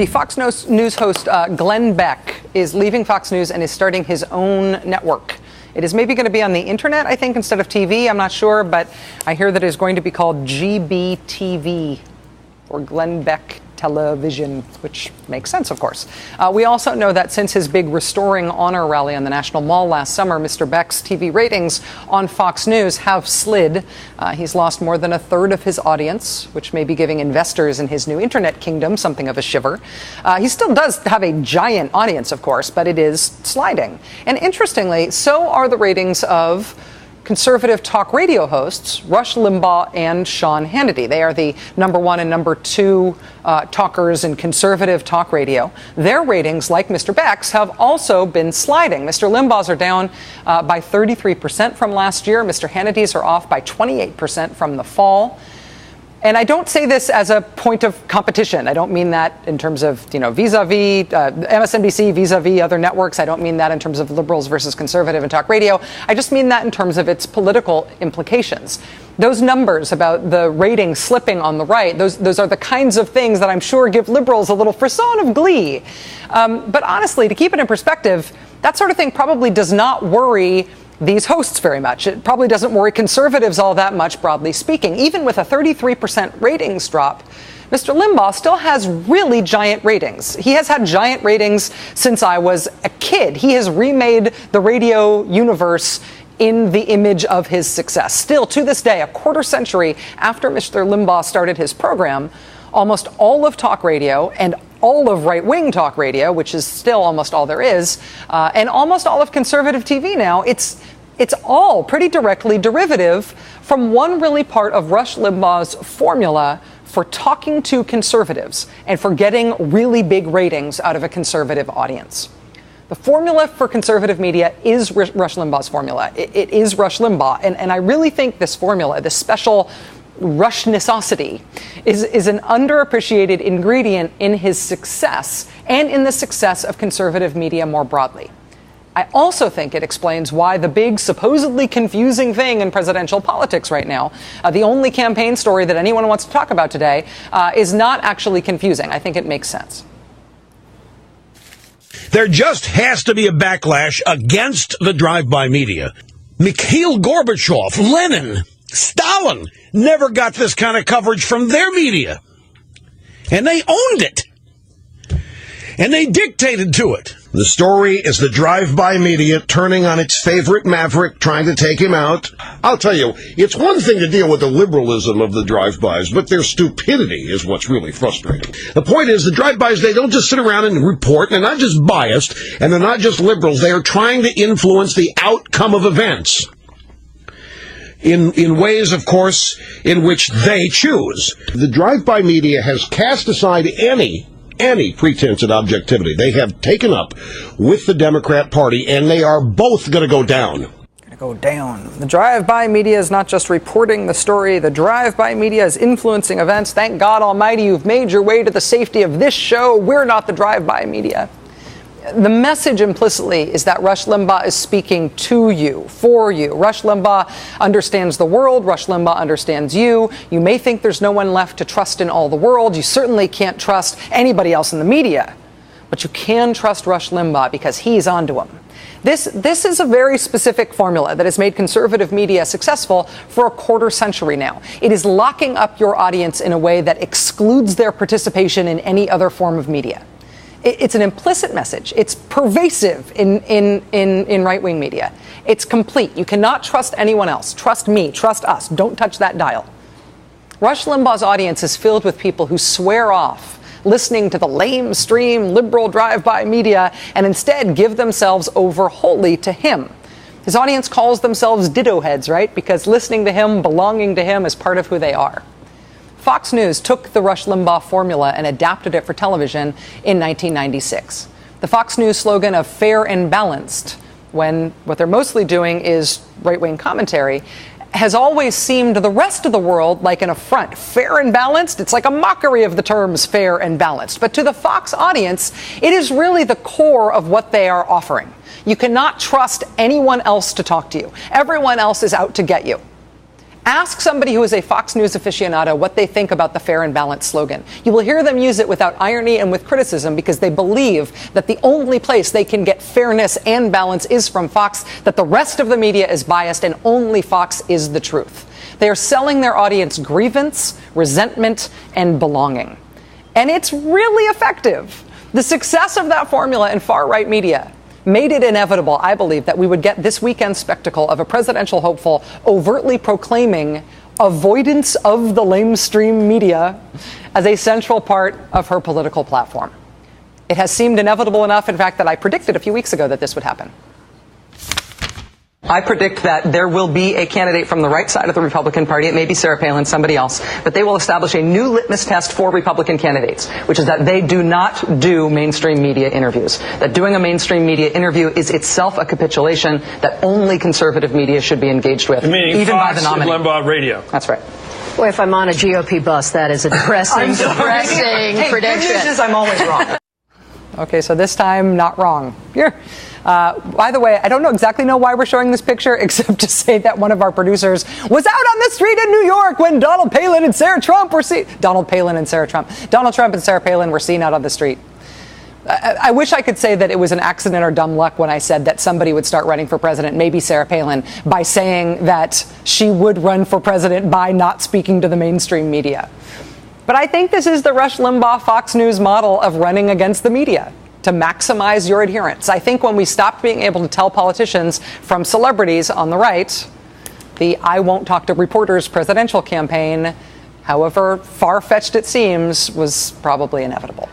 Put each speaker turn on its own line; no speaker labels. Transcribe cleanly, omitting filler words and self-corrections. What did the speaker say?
The Fox News host Glenn Beck is leaving Fox News and is starting his own network. It is maybe going to be on the internet, I think, instead of TV. I'm not sure, but I hear that it is going to be called GBTV, or Glenn Beck Television, which makes sense, of course. We also know that since his big Restoring Honor rally on the National Mall last summer, Mr. Beck's TV ratings on Fox News have slid. He's lost more than a third of his audience, which may be giving investors in his new internet kingdom something of a shiver. He still does have a giant audience, of course, but it is sliding. And interestingly, so are the ratings of conservative talk radio hosts Rush Limbaugh and Sean Hannity. They are the number one and number two talkers in conservative talk radio. Their ratings, like Mr. Beck's, have also been sliding. Mr. Limbaugh's are down by 33% from last year. Mr. Hannity's are off by 28% from the fall. And I don't say this as a point of competition. I don't mean that in terms of, vis-a-vis MSNBC, vis-a-vis other networks. I don't mean that in terms of liberals versus conservative and talk radio. I just mean that in terms of its political implications. Those numbers about the ratings slipping on the right, those are the kinds of things that I'm sure give liberals a little frisson of glee. But honestly, to keep it in perspective, that sort of thing probably does not worry these hosts very much. It probably doesn't worry conservatives all that much, broadly speaking. Even with a 33% ratings drop, Mr. Limbaugh still has really giant ratings. He has had giant ratings since I was a kid. He has remade the radio universe in the image of his success. Still, to this day, a quarter century after Mr. Limbaugh started his program, almost all of talk radio and all of right-wing talk radio, which is still almost all there is, and almost all of conservative TV now, it's all pretty directly derivative from one really part of Rush Limbaugh's formula for talking to conservatives and for getting really big ratings out of a conservative audience. The formula for conservative media is Rush Limbaugh's formula. It is Rush Limbaugh. And I really think this formula, this special Rushnicosity, is an underappreciated ingredient in his success and in the success of conservative media more broadly. I also think it explains why the big, supposedly confusing thing in presidential politics right now, the only campaign story that anyone wants to talk about today, is not actually confusing. I think it makes sense.
There just has to be a backlash against the drive-by media. Mikhail Gorbachev, Lenin, Stalin never got this kind of coverage from their media. And they owned it. And they dictated to it.
The story is the drive-by media turning on its favorite maverick, trying to take him out. I'll tell you, it's one thing to deal with the liberalism of the drive-bys, but their stupidity is what's really frustrating. The point is, the drive-bys, they don't just sit around and report, they're not just biased, and they're not just liberals, they are trying to influence the outcome of events. In ways, of course, in which they choose. The drive-by media has cast aside any pretense at objectivity. They have taken up with the Democrat Party, and they are both going to go down.
Go down. The drive-by media is not just reporting the story. The drive-by media is influencing events. Thank God Almighty, you've made your way to the safety of this show. We're not the drive-by media. The message implicitly is that Rush Limbaugh is speaking to you, for you. Rush Limbaugh understands the world. Rush Limbaugh understands you. You may think there's no one left to trust in all the world. You certainly can't trust anybody else in the media. But you can trust Rush Limbaugh because he's onto him. This is a very specific formula that has made conservative media successful for a quarter century now. It is locking up your audience in a way that excludes their participation in any other form of media. It's an implicit message. It's pervasive in right-wing media. It's complete. You cannot trust anyone else. Trust me. Trust us. Don't touch that dial. Rush Limbaugh's audience is filled with people who swear off listening to the lamestream liberal drive-by media and instead give themselves over wholly to him. His audience calls themselves ditto heads, right? Because listening to him, belonging to him is part of who they are. Fox News took the Rush Limbaugh formula and adapted it for television in 1996. The Fox News slogan of fair and balanced, when what they're mostly doing is right-wing commentary, has always seemed to the rest of the world like an affront. Fair and balanced, it's like a mockery of the terms fair and balanced. But to the Fox audience, it is really the core of what they are offering. You cannot trust anyone else to talk to you. Everyone else is out to get you. Ask somebody who is a Fox News aficionado what they think about the fair and balanced slogan. You will hear them use it without irony and with criticism because they believe that the only place they can get fairness and balance is from Fox, that the rest of the media is biased and only Fox is the truth. They are selling their audience grievance, resentment, and belonging. And it's really effective. The success of that formula in far-right media made it inevitable, I believe, that we would get this weekend spectacle of a presidential hopeful overtly proclaiming avoidance of the lamestream media as a central part of her political platform. It has seemed inevitable enough, in fact, that I predicted a few weeks ago that this would happen. I predict that there will be a candidate from the right side of the Republican Party. It may be Sarah Palin, somebody else, but they will establish a new litmus test for Republican candidates, which is that they do not do mainstream media interviews. That doing a mainstream media interview is itself a capitulation that only conservative media should be engaged with, even
Fox
by the nominee.
And Limbaugh Radio.
That's right.
Boy, if I'm on a GOP bus, that is a depressing
Hey,
prediction.
Good news is I'm always wrong. Okay, so this time, not wrong. Here. By the way, I don't exactly know why we're showing this picture, except to say that one of our producers was out on the street in New York when Donald Trump and Sarah Trump were seen out on the street. I wish I could say that it was an accident or dumb luck when I said that somebody would start running for president, maybe Sarah Palin, by saying that she would run for president by not speaking to the mainstream media. But I think this is the Rush Limbaugh Fox News model of running against the media, to maximize your adherence. I think when we stopped being able to tell politicians from celebrities on the right, the I won't talk to reporters presidential campaign, however far-fetched it seems, was probably inevitable.